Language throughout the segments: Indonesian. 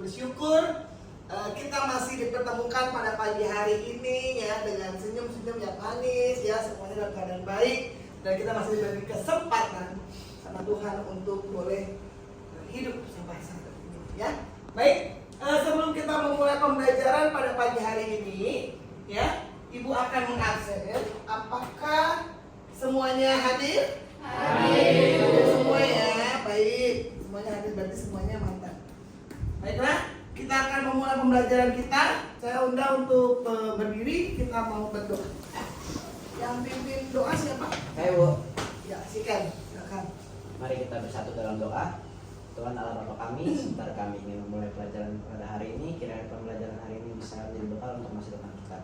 bersyukur kita masih dipertemukan pada pagi hari ini ya dengan senyum-senyum yang manis ya, semuanya dalam keadaan baik dan kita masih diberi kesempatan sama Tuhan untuk boleh hidup sampai saat ini ya. Baik, sebelum kita memulai pembelajaran pada pagi hari ini ya, Ibu akan mengabsen apakah semuanya hadir? Hadir. Semua ya, baik. Semuanya hadir berarti semuanya mantap. Baiklah, kita akan memulai pembelajaran kita. Saya undang untuk berdiri, kita mau berdoa. Yang pimpin doa siapa? Saya, Bu. Ya, silakan. Mari kita bersatu dalam doa. Tuhan Allah Bapa kami, sebentar kami ingin memulai pelajaran pada hari ini. Kiranya pembelajaran hari ini bisa menjadi bekal untuk masa depan kita.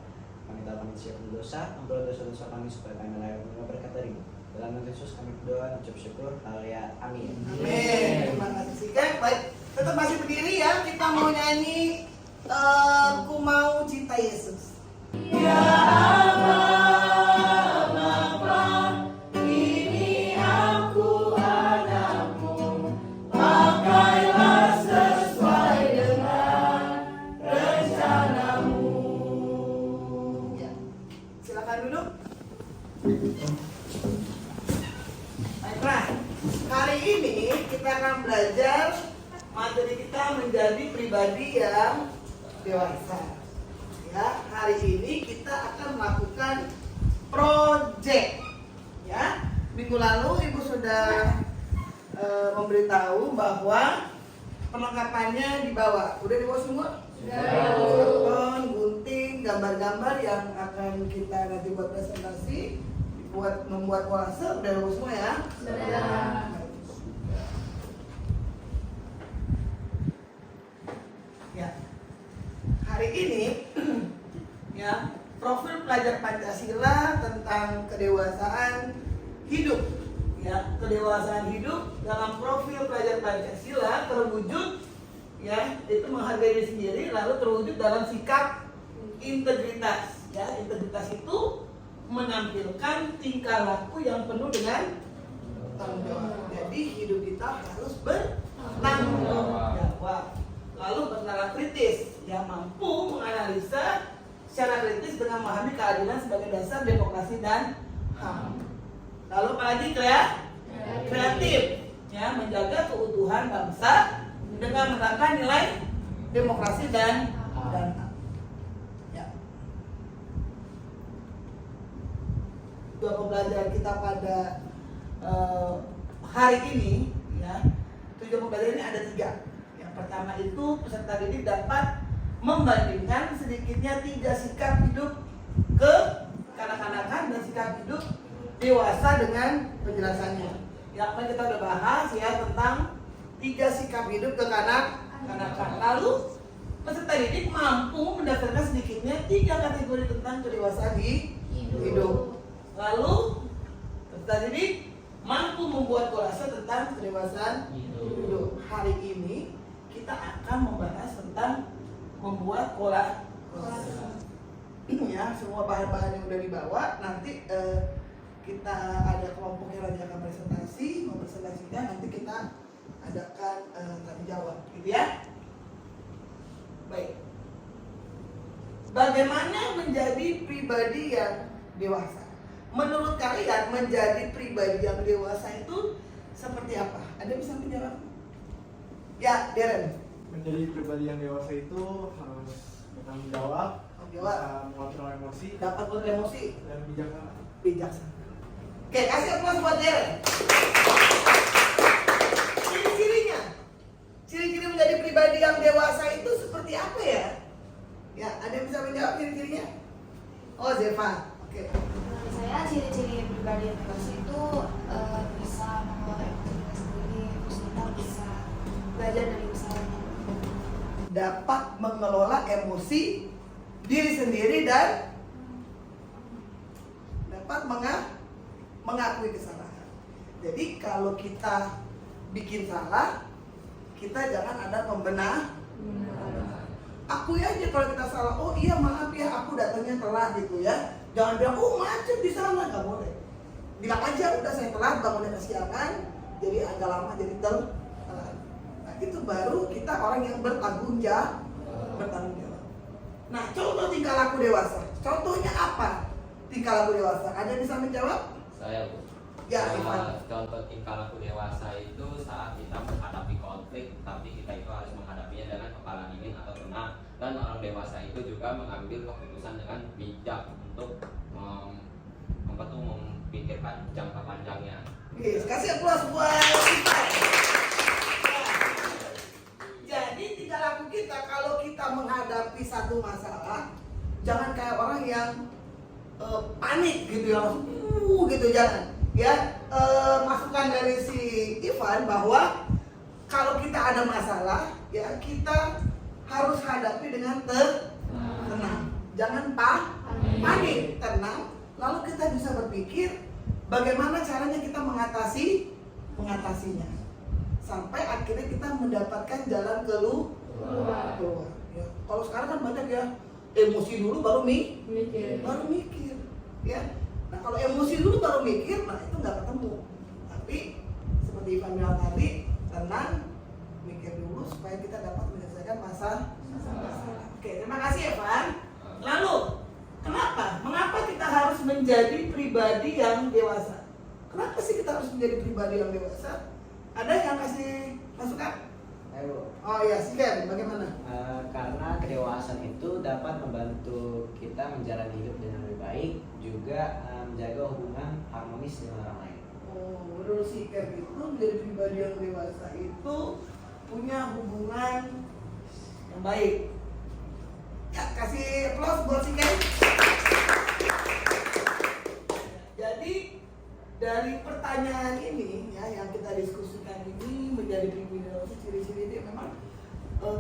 Kami tahu kami siap berdosa, ampuni dosa-dosa kami supaya kami layak menerima berkat dari-Mu. Dalam nama Yesus kami berdoa, ucap syukur, haleluya, amin. Amin. Terima kasih Sikap. Baik, tetap masih berdiri ya. Kita mau nyanyi Ku Mau Cinta Yesus. Ya Allah. Baiklah, hari ini kita akan belajar materi kita menjadi pribadi yang dewasa. Ya, hari ini kita akan melakukan project. Ya, minggu lalu Ibu sudah memberitahu bahwa perlengkapannya dibawa. Udah dibawa semua? Karton, gunting, gambar-gambar yang akan kita nanti buat presentasi, membuat kolase, udah bagus semua ya? Sudah. Ya. Hari ini ya, profil pelajar Pancasila tentang kedewasaan hidup. Ya, kedewasaan hidup dalam profil pelajar Pancasila terwujud ya, itu menghargai diri sendiri lalu terwujud dalam sikap integritas. Ya, integritas itu menampilkan tingkah laku yang penuh dengan tanggung jawab. Jadi hidup kita harus bertanggung jawab. Lalu bernalar kritis, ya, mampu menganalisa secara kritis dengan memahami keadilan sebagai dasar demokrasi dan HAM. Lalu apalagi kreatif, ya, menjaga keutuhan bangsa dengan menerapkan nilai demokrasi dan HAM. Ya. Dua pembelajaran kita pada hari ini, ya, tujuan pembelajaran ini ada 3. Yang pertama itu peserta didik dapat membandingkan sedikitnya 3 sikap hidup ke kanak-kanakan dan sikap hidup dewasa dengan penjelasannya. Yang apa kita udah bahas ya tentang 3 sikap hidup ke kanak-kanakan. Lalu peserta didik mampu mendaftarkan sedikitnya 3 kategori tentang kedewasaan hidup. Lalu peserta didik mampu membuat kolase tentang kedewasaan hidup. Hari ini kita akan membahas tentang membuat kolase. Ya, semua bahan-bahan yang udah dibawa nanti kita ada kelompok yang lagi akan presentasi, mau presentasinya nanti kita adakan tanya jawab, gitu ya. Baik. Bagaimana menjadi pribadi yang dewasa? Menurut kalian menjadi pribadi yang dewasa itu seperti apa? Ada bisa menjawab? Ya, Darren. Menjadi pribadi yang dewasa itu harus bertanggung jawab, bisa mengontrol emosi, dapat emosi dan bijaksana. Oke, kasih aplaus buat Darren. Ciri-cirinya, ciri-ciri menjadi pribadi yang dewasa itu seperti apa ya? Ya, ada yang bisa menjawab ciri-cirinya? Oh, Zeva. Oke. Menurut saya ciri-ciri pribadi yang dewasa itu bisa mengelola emosi kita sendiri, terus kita bisa belajar dari kesalahannya. Dapat mengelola emosi diri sendiri dan dapat mengakui kesalahan. Jadi kalau kita bikin salah, kita jangan ada pembenar. Akui aja kalau kita salah. Oh iya maaf ya, aku datangnya telat gitu ya. Jangan bilang oh macet di sana, nggak boleh. Bilang aja udah saya telat, bangunnya kesiangan, jadi agak lama jadi telat. itu baru kita orang yang bertanggung jawab. Nah, contoh tingkah laku dewasa. Contohnya apa? Tingkah laku dewasa. Ada yang bisa menjawab? Saya, Bu. Ya, Ivan. Contoh tingkah laku dewasa itu saat kita menghadapi konflik, tapi kita itu harus menghadapinya dengan kepala dingin atau tenang. Dan orang dewasa itu juga mengambil keputusan dengan bijak untuk memikirkan jangka panjangnya. Yes, kasih aplaus buat kita. Jadi tingkah laku kita kalau kita menghadapi satu masalah, jangan kayak orang yang panik gitu ya, gitu jangan. Ya, masukan dari si Ivan bahwa kalau kita ada masalah, ya kita harus hadapi dengan tenang. Jangan panik, tenang. Lalu kita bisa berpikir bagaimana caranya kita mengatasinya. Sampai akhirnya kita mendapatkan jalan keluar. Ya. Kalau sekarang kan banyak ya, emosi dulu baru mikir. Ya. Nah kalau emosi dulu baru mikir, nah itu nggak ketemu. Tapi seperti Ivan bilang tadi, tenang, mikir dulu supaya kita dapat menyelesaikan masalah. Oke, terima kasih Evan. Lalu, mengapa kita harus menjadi pribadi yang dewasa? Kenapa sih kita harus menjadi pribadi yang dewasa? Ada yang kasih masukan? Ayo. Oh iya, Siken, bagaimana? Karena kedewasaan itu dapat membantu kita menjalani hidup dengan lebih baik, juga menjaga hubungan harmonis dengan orang lain. Oh, menurut Siken itu menjadi pribadi yang dewasa itu punya hubungan yang baik. Ya, kasih aplaus buat Siken. Jadi dari pertanyaan ini ya yang kita diskusikan ini menjadi pribadi dewasa, ciri-ciri dia memang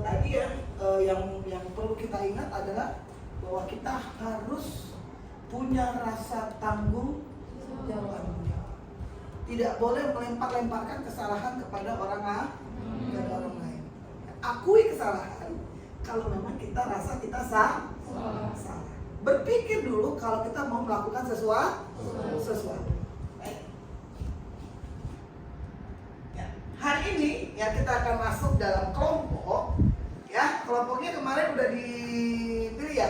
tadi ya yang perlu kita ingat adalah bahwa kita harus punya rasa tanggung jawab. Tidak boleh melempar-lemparkan kesalahan kepada orang lain. Akui kesalahan kalau memang kita rasa kita salah. Berpikir dulu kalau kita mau melakukan sesuatu. Hari ini ya kita akan masuk dalam kelompok. Ya, kelompoknya kemarin udah dipilih ya.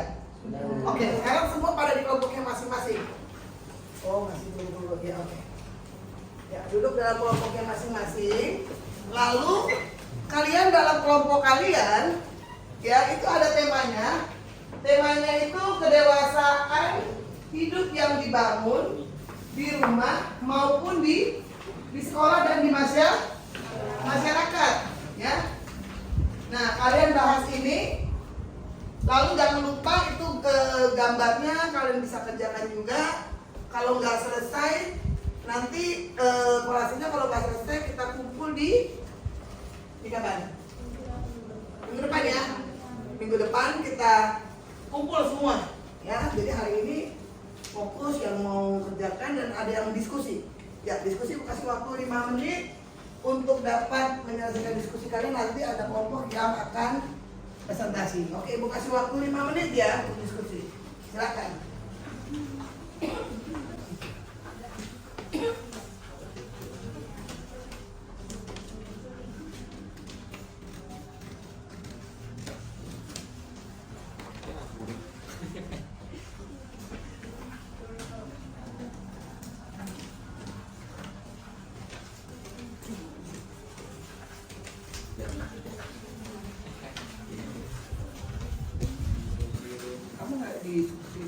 Oke, sekarang semua pada di kelompoknya masing-masing. Oh, masih dulu ya, oke. Ya, duduk dalam kelompoknya masing-masing. Lalu kalian dalam kelompok kalian ya itu ada temanya. Temanya itu kedewasaan hidup yang dibangun di rumah maupun di sekolah dan di masyarakat ya. Nah, kalian bahas ini. Lalu jangan lupa itu ke gambarnya kalian bisa kerjakan juga. Kalau nggak selesai nanti kelasnya kalau nggak selesai kita kumpul di kapan? Minggu depan ya. Minggu depan kita kumpul semua ya. Jadi hari ini fokus yang mau kerjakan dan ada yang diskusi. Ya, diskusi kasih waktu 5 menit untuk dapat menyelesaikan diskusi kalian. Nanti ada kelompok yang akan presentasi. Oke, Ibu kasih waktu 5 menit ya untuk diskusi. Silakan. Kamu nggak diskusi?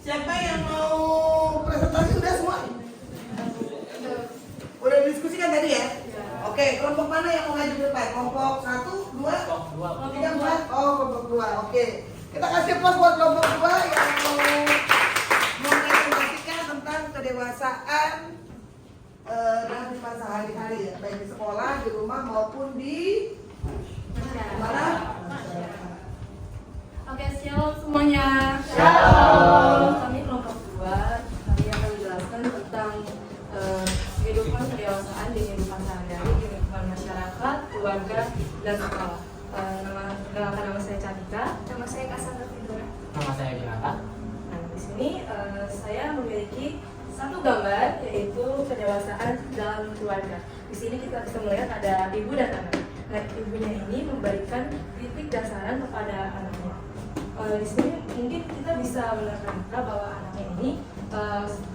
Siapa yang mau presentasi udah semua? Udah diskusikan tadi ya? Oke, kelompok mana yang mau maju ke depan? Kelompok 1, 2, 3, 4? Oh, kelompok 2, oke. Kita kasih aplaus buat kelompok 2 yang mau sehari-hari ya, baik di sekolah, di rumah maupun di mana? Oke, shalom semuanya. Shalom. Kami kelompok 2. Kami akan menjelaskan tentang kehidupan kedewasaan di kehidupan sehari-hari di lingkungan masyarakat, keluarga, dan sekolah. Nama saya Cantika. Nama saya Cassandra Fidora. Nama saya Jonathan. Nah, di sini saya memiliki satu gambar, yaitu kedewasaan dalam keluarga. Di sini kita bisa melihat ada ibu dan anak. Nah, ibunya ini memberikan kritik dasaran kepada anaknya. Di sini mungkin kita bisa menerka bahwa anaknya ini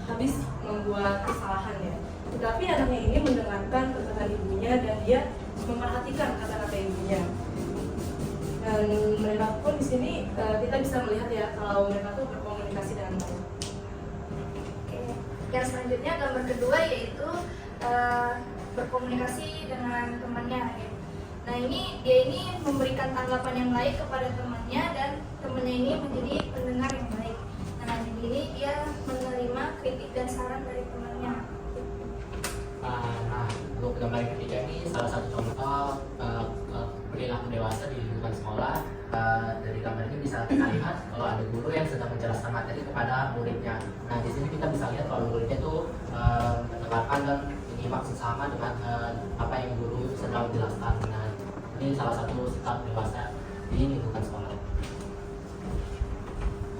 habis membuat kesalahan ya. Tetapi anaknya ini mendengarkan perkataan ibunya dan dia memperhatikan kata-kata ibunya. Dan mereka pun di sini kita bisa melihat ya kalau mereka tuh berkomunikasi dengan baik. Oke. Yang selanjutnya gambar kedua yaitu berkomunikasi dengan temannya. Ya. Nah dia ini memberikan tanggapan yang baik kepada temannya dan temannya ini menjadi pendengar yang baik. Nah di sini dia menerima kritik dan saran dari temannya. Nah, untuk gambar yang ketiga ini salah satu contoh perilaku dewasa di lingkungan sekolah. Dari gambar ini bisa kita lihat kalau ada guru yang sedang menjelaskan materi kepada muridnya. Nah, di sini kita bisa lihat kalau muridnya itu mendengarkan dan menyimak sesama dengan apa yang guru sedang jelaskan. Nah, ini salah satu sikap dewasa di lingkungan sekolah.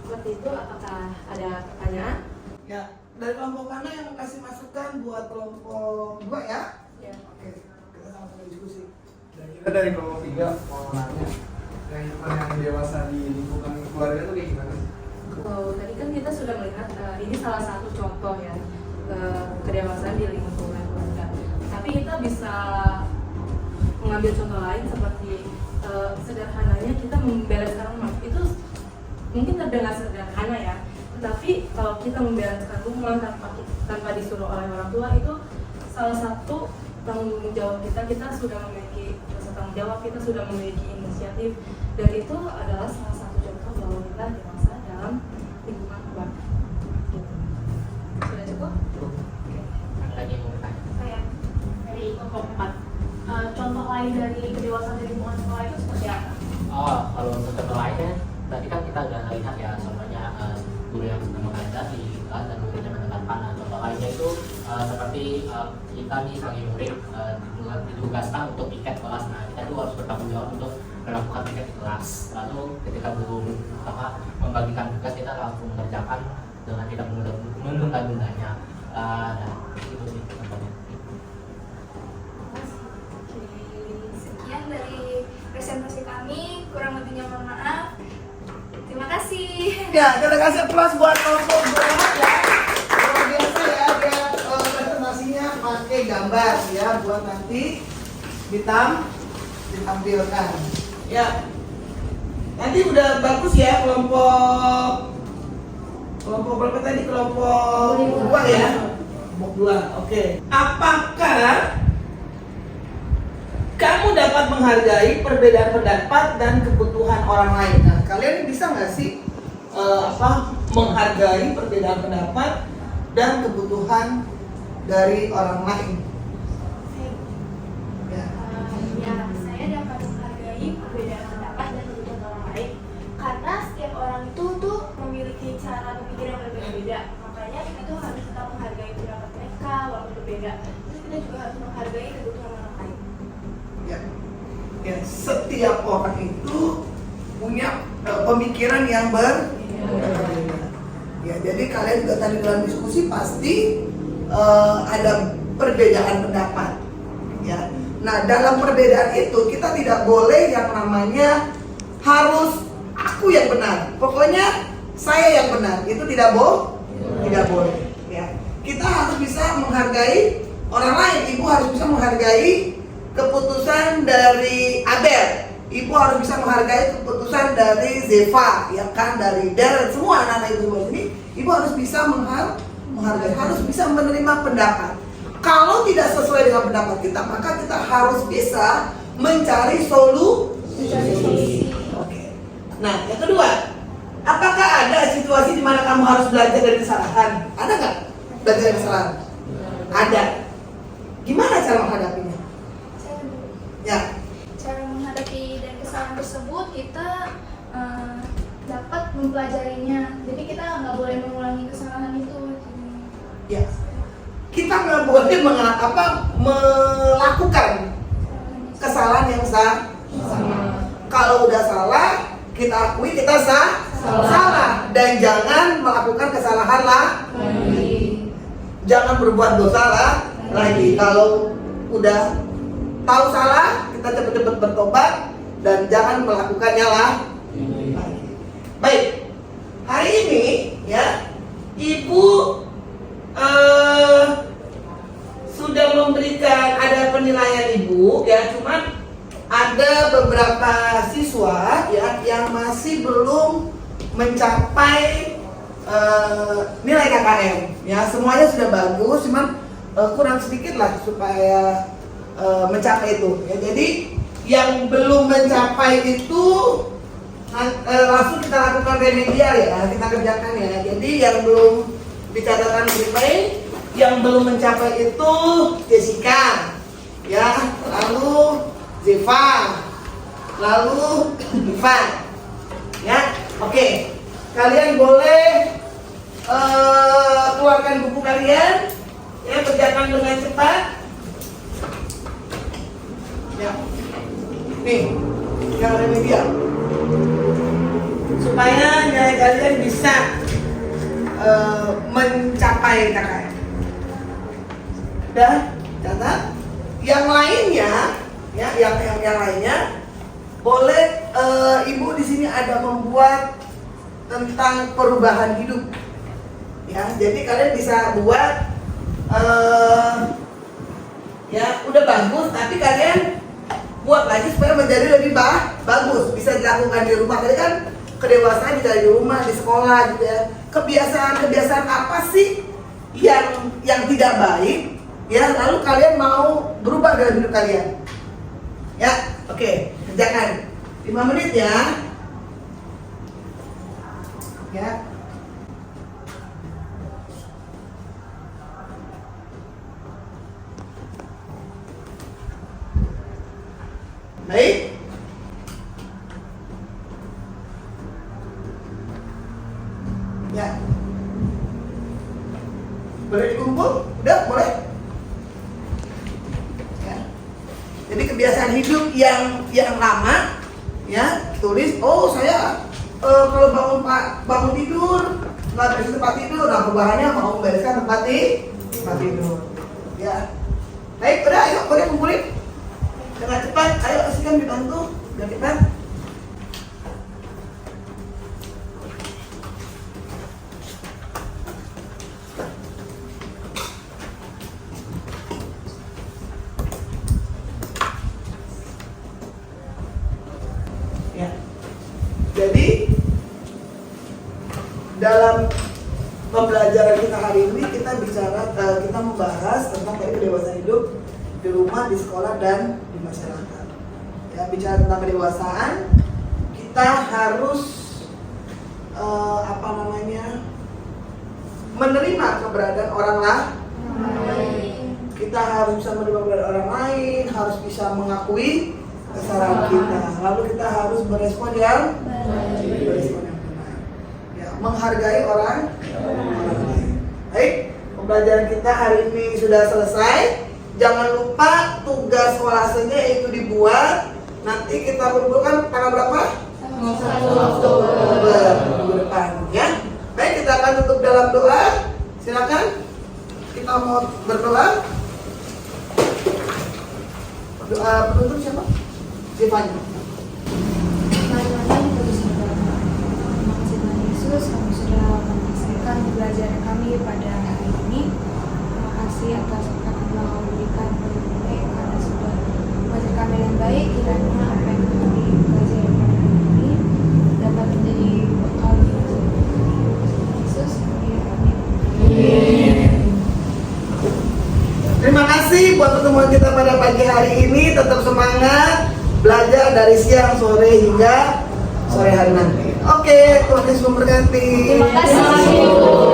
Seperti itu, apakah ada pertanyaan? Ya, dari kelompok mana yang kasih masukan buat kelompok 2 ya? Ya. Oke, kita sama-sama diskusi. Dan kita dari kelompok 3 mau nanya, kehidupan yang dewasa di lingkungan keluarga itu kayak gimana sih? Kalau tadi kan kita sudah melihat ini salah satu contoh ya kedewasaan di lingkungan keluarga. Tapi kita bisa mengambil contoh lain seperti sederhananya kita membereskan rumah. Itu mungkin terdengar sederhana ya, tetapi kalau kita membereskan rumah tanpa disuruh oleh orang tua itu salah satu tanggung jawab kita. Kita sudah memiliki rasa tanggung jawab, kita sudah memiliki inisiatif, dan itu adalah salah satu contoh bahwa kita dewasa dalam lingkungan keluarga. Sudah cukup? Ada lagi yang mau bertanya? Saya dari kelompok 4. Contoh lain dari kedewasaan dari lingkungan sekolah itu seperti apa? Oh, kalau untuk contoh lainnya, tadi kan kita udah lihat ya, contohnya guru yang sedang mengajar di kelas dan muridnya mendengarkan. Nah, contoh lainnya itu seperti kita nih sebagai murid ditugaskan untuk piket kelas. Nah, kita tuh harus bertanggung jawab untuk melakukan piket di kelas. Lalu ketika guru membagikan tugas, kita langsung mengerjakan dengan tidak menunda-nundanya. Nah, itu sih contohnya. Sekian dari presentasi kami, kurang lebihnya mohon maaf. Terima kasih. Ya, kita kasih plus buat kelompok 2 ya. Luar biasa ya, dia presentasinya pakai gambar ya, buat nanti ditampilkan. Ya, nanti udah bagus ya kelompok berapa tadi? Kelompok 2 ya. Kelompok 2, oke. Apakah kamu dapat menghargai perbedaan pendapat dan kebutuhan orang lain? Nah, kalian bisa nggak sih menghargai perbedaan pendapat dan kebutuhan dari orang lain? Ya. Ya, saya dapat menghargai perbedaan pendapat dan kebutuhan orang lain karena setiap orang itu tuh memiliki cara berpikir yang berbeda-beda. Makanya kita tuh harus tetap menghargai pendapat mereka walaupun berbeda. Terus kita juga harus menghargai kebutuhan orang lain. Ya, setiap orang itu punya pemikiran yang berbeda. Ya, jadi kalian juga tadi dalam diskusi pasti ada perbedaan pendapat. Ya, nah dalam perbedaan itu kita tidak boleh yang namanya harus aku yang benar. Pokoknya saya yang benar. Itu tidak boleh. Ya, kita harus bisa menghargai orang lain. Ibu harus bisa menghargai keputusan dari Abel, ibu harus bisa menghargai keputusan dari Zeva, ya kan, dari Darren, semua anak-anak ibu ini, ibu harus bisa menghargai, harus bisa menerima pendapat. Kalau tidak sesuai dengan pendapat kita, maka kita harus bisa mencari solusi. Oke. Nah, yang kedua, apakah ada situasi di mana kamu harus belajar dari kesalahan? Ada nggak belajar dari kesalahan? Ada. Gimana cara menghadapinya? Saya dulu. Ya, Cara menghadapi dari kesalahan tersebut kita dapat mempelajarinya. Jadi kita nggak boleh mengulangi kesalahan itu. ya. Kita nggak boleh melakukan kesalahan yang sama. Kalau udah salah, kita akui kita salah. Dan jangan melakukan kesalahan lagi. Jangan berbuat dosa lagi. Kalau udah tahu salah, kita cepat-cepat bertobat dan jangan melakukannya lagi. Baik, hari ini ya Ibu sudah memberikan ada penilaian Ibu ya, cuman ada beberapa siswa ya yang masih belum mencapai nilai KKM ya. Semuanya sudah bagus, cuman kurang sedikit lah supaya mencapai itu ya. Jadi yang belum mencapai itu langsung kita lakukan remedial ya, kita kerjakan ya. Jadi yang belum dicatatkan prepay, yang belum mencapai itu Jessica ya, lalu Zeva, lalu Ivan ya. Oke, kalian boleh keluarkan buku kalian ya, kerjakan dengan cepat ya. Nih yang remedial supaya nilai kalian bisa mencapai KKM. Udah catat. Yang lainnya ya, yang lainnya boleh Ibu di sini ada membuat tentang perubahan hidup ya. Jadi kalian bisa buat ya udah bagus, tapi kalian buat lagi supaya menjadi lebih bagus. Bisa dilakukan di rumah. Tadi kan kedewasaan bisa di rumah, di sekolah gitu ya. Kebiasaan apa sih yang tidak baik ya, lalu kalian mau berubah dalam hidup kalian ya. Oke, kerjakan 5 menit ya. Baik. Ya. Boleh dikumpul? Udah, boleh? Ya. Jadi kebiasaan hidup yang lama ya, tulis, oh saya kalau bangun tidur nggak beres tempat tidur, nah perubahannya mau membereskan tempat tidur ya. Baik, udah, ayo boleh kumpulin dengan cepat. Ayo silakan dibantu dengan cepat. Ya. Jadi dalam pembelajaran kita hari ini kita membahas tentang kedewasaan hidup di rumah, di sekolah, dan di masyarakat. Ya, bicara tentang kedewasaan, kita harus menerima keberadaan orang lain. Kita harus bisa menerima keberadaan orang lain, harus bisa mengakui kesalahan kita. Lalu kita harus berespon yang benar. Ya, menghargai orang lain. Baik, pembelajaran kita hari ini sudah selesai. Jangan lupa tugas kolasenya itu dibuat. Nanti kita kumpulkan tanggal berapa? 1 Oktober minggu depan ya. Baik, kita akan tutup dalam doa. Silakan. Kita mau berdoa. Doa penutup siapa? Zevanya. Mari kita berdoa. Terima kasih Tuhan Yesus, kamu sudah menyelesaikan pembelajaran kami pada hari ini. Terima kasih atas apa yang telah memberikan kepada kami, karena sudah mengajar kami dengan baik. Kiranya apa yang kami pelajari pada hari ini dapat menjadi bekal bagi Yesus. Amin. Terima kasih buat pertemuan kita pada pagi hari ini. Tetap semangat belajar dari siang, sore hingga sore hari nanti. Oke, Tuhan Yesus memberkati. Terima kasih.